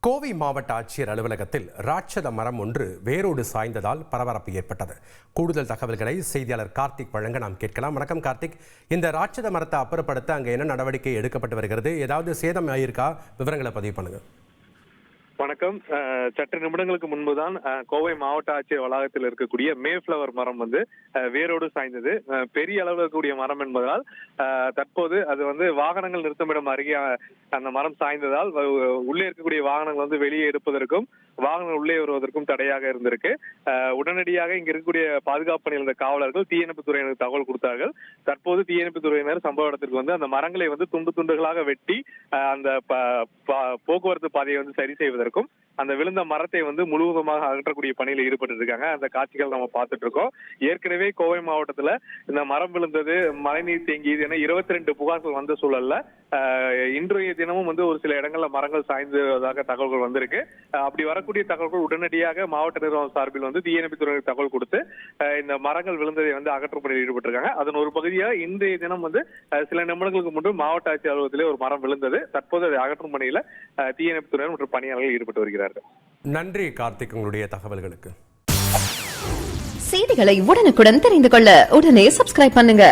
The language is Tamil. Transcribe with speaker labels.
Speaker 1: கோவை மாவட்ட ஆட்சியர் அலுவலகத்தில் ராட்சத மரம் ஒன்று வேரோடு சாய்ந்ததால் பரபரப்பு ஏற்பட்டது. கூடுதல் தகவல்களை செய்தியாளர் கார்த்திக் வழங்க நாம் கேட்கலாம். வணக்கம் கார்த்திக், இந்த ராட்சத மரத்தை அப்புறப்படுத்த அங்கே என்ன நடவடிக்கை எடுக்கப்பட்டு வருகிறது? ஏதாவது சேதம் ஆயிருக்கா? விவரங்களை பதிவு பண்ணுங்க.
Speaker 2: வணக்கம். சற்று நிமிடங்களுக்கு முன்புதான் கோவை மாவட்ட ஆட்சியர் வளாகத்தில் இருக்கக்கூடிய மேஃப்ளவர் மரம் வேரோடு சாய்ந்தது. பெரிய அளவில் இருக்கக்கூடிய மரம் என்பதால் தற்போது அது வாகனங்கள் நிறுத்தமிடம் அருகே அந்த மரம் சாய்ந்ததால் உள்ளே இருக்கக்கூடிய வாகனங்கள் வெளியே எடுப்பதற்கும் வாகனங்கள் உள்ளே வருவதற்கும் தடையாக இருந்திருக்கு. உடனடியாக இங்க இருக்கக்கூடிய பாதுகாப்பு பணியில் இருந்த காவலர்கள் தீயணைப்பு துறையினருக்கு தகவல் கொடுத்தார்கள். தற்போது தீயணைப்பு துறையினர் சம்பவ இடத்திற்கு அந்த மரங்களை துண்டு துண்டுகளாக வெட்டி அந்த போக்குவரத்து பாதையை சரி செய்வதற்கும் அந்த விழுந்த மரத்தை முழுவதுமாக அகற்றக்கூடிய பணியில் ஈடுபட்டு இருக்காங்க. அந்த காட்சிகள் நம்ம பார்த்துட்டு இருக்கோம். ஏற்கனவே கோவை மாவட்டத்துல இந்த மரம் விழுந்தது, மழைநீர் தேங்கியது என 22 புகார்கள் வந்த சூழல்ல இன்றைய தினமும் ஒரு சில இடங்கள்ல மரங்கள் சாய்ந்ததாக தகவல்கள் வந்திருக்கு. அப்படி வரக்கூடிய தகவல்கள் உடனடியாக மாவட்ட நிர்வாகம் சார்பில் தீயணைப்பு துறையினருக்கு தகவல் கொடுத்து இந்த மரங்கள் விழுந்ததை அகற்றும் பணியில் ஈடுபட்டு இருக்காங்க. அதன் ஒரு பகுதியாக இன்றைய தினம் சில நிமிடங்களுக்கு முன்பு மாவட்ட ஆட்சியர் அலுவலகத்திலே ஒரு மரம் விழுந்தது. தற்போது அதை அகற்றும் பணியில தீயணைப்பு துறையினர் மற்றும் பணியாளர்கள் ஈடுபட்டு வருகிறார்கள்.
Speaker 1: நன்றி கார்த்திக், உங்களுடைய தகவல்களுக்கு.
Speaker 3: செய்திகளை உடனுக்குடன் தெரிந்து கொள்ள உடனே சப்ஸ்கிரைப் பண்ணுங்க.